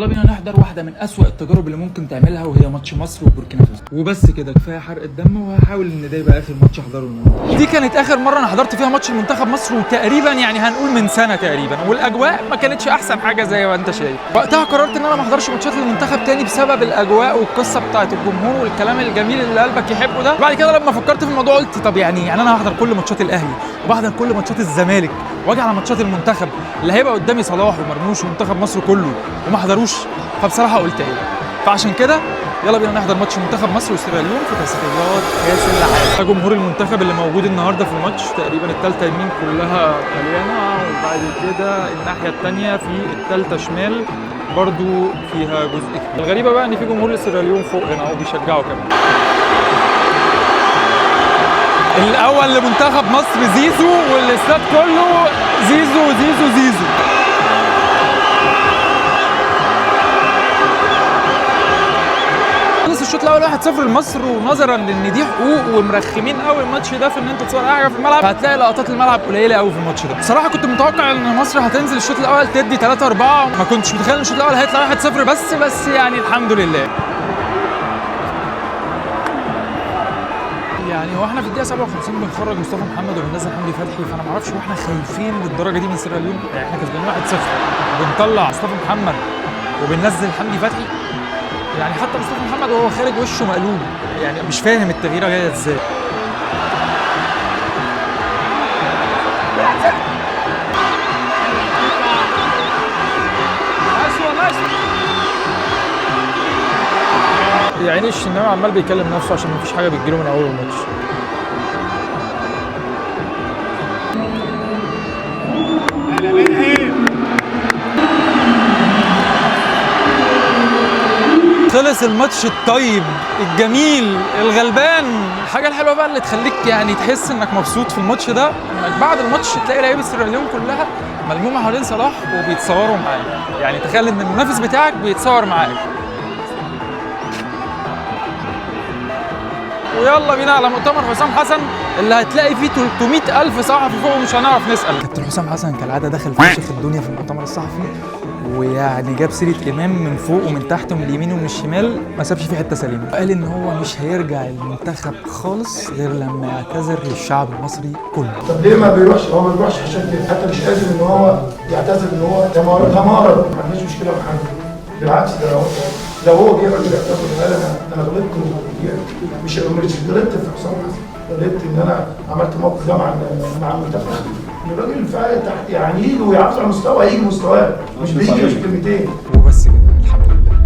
يلا بينا نحضر واحدة من أسوأ التجارب اللي ممكن تعملها، وهي ماتش مصر وبوركينا فاسو. وبس كده، كفاية حرق الدم، وهحاول إن ده يبقى آخر ماتش أحضره النهارده. دي كانت آخر مرة أنا حضرت فيها ماتش المنتخب مصر، وتقريبا يعني هنقول من سنة تقريبا، والأجواء ما كانتش أحسن حاجة زي ما أنت شايف. وقتها قررت إن أنا ما أحضرش ماتشات المنتخب تاني بسبب الأجواء والقصة بتاعة الجمهور والكلام الجميل اللي قلبك يحبه ده. بعد كده لما فكرت في الموضوع قلت طب يعني أنا هحضر كل ماتشات الأهلي وبحضر كل ماتشات الزمالك، واجي على ماتشات المنتخب اللي هيبقى قدامي صلاح ومرموش ومنتخب مصر كله وما احضروش؟ فبصراحه قلت ايه، فعشان كده يلا بينا نحضر ماتش منتخب مصر وسيراليون في تصفيات كاس العالم. جمهور المنتخب اللي موجود النهارده في الماتش تقريبا الثالثه يمين كلها مليانه، وبعد كده الناحيه الثانيه في الثالثه شمال برضو فيها جزء كبير. الغريبه بقى ان في جمهور لسيراليون فوق هنا وبيشجعوا كمان. الاول لمنتخب مصر زيزو، والاستاد كله زيزو زيزو زيزو. خلص الشوط الاول 1-0 لمصر، ونظرا لان دي حقوق ومرخمين قوي الماتش ده في ان انت تصور حاجه في الملعب، هتلاقي لقطات الملعب قليله قوي في الماتش ده. بصراحه كنت متوقع ان مصر هتنزل الشوط الاول تدي 3-4، ما كنتش متخيل ان الشوط الاول هيطلع 1-0 بس يعني الحمد لله. يعني هو احنا في الدقيقه 57 بنخرج مصطفى محمد وبننزل حمدي فتحي، فانا ما اعرفش هو احنا خايفين للدرجه دي من سيراليون؟ يعني احنا كسبانين 1-0 وبنطلع مصطفى محمد وبننزل حمدي فتحي. يعني حتى مصطفى محمد وهو خارج وشه مقلوب، يعني مش فاهم التغييره جايه ازاي. يعني الشناوي عمال بيكلم نفسه عشان مفيش حاجه بتجيله من اول الماتش. خلص الماتش الطيب الجميل الغلبان. الحاجه الحلوه بقى اللي تخليك يعني تحس انك مبسوط في الماتش ده، انك بعد الماتش تلاقي لعيبه سيراليون كلها ملمومه حوالين صلاح وبيتصوروا معاه. يعني تخيل ان المنافس بتاعك بيتصور معاك. ويلا بينا على مؤتمر حسام حسن اللي هتلاقي فيه 300,000 صحفي فوق ومش هنعرف نسال. كابتن حسام حسن كالعاده دخل فشخ الدنيا في المؤتمر الصحفي، ويعني جاب سيره امام من فوق ومن تحت ومن اليمين ومن الشمال، ما سابش فيه حته سليمه. قال ان هو مش هيرجع المنتخب خالص غير لما يعتذر للشعب المصري كله. طب ليه ما بيروحش؟ هو ما بيروحش عشان كده، حتى مش قادر ان هو يعتذر ان هو تمارض. ما عندناش مشكله مع حد، بالعكس ده لو هو جه راجل يعتذر وقال انا غلطت، مش غلطت في حسام حسن، غلطت ان انا عملت موقف ده مع المنتخب. الراجل فعلا يعني يجي ويعرف على مستوى، هيجي مستواه، مش بيجي في كلمتين.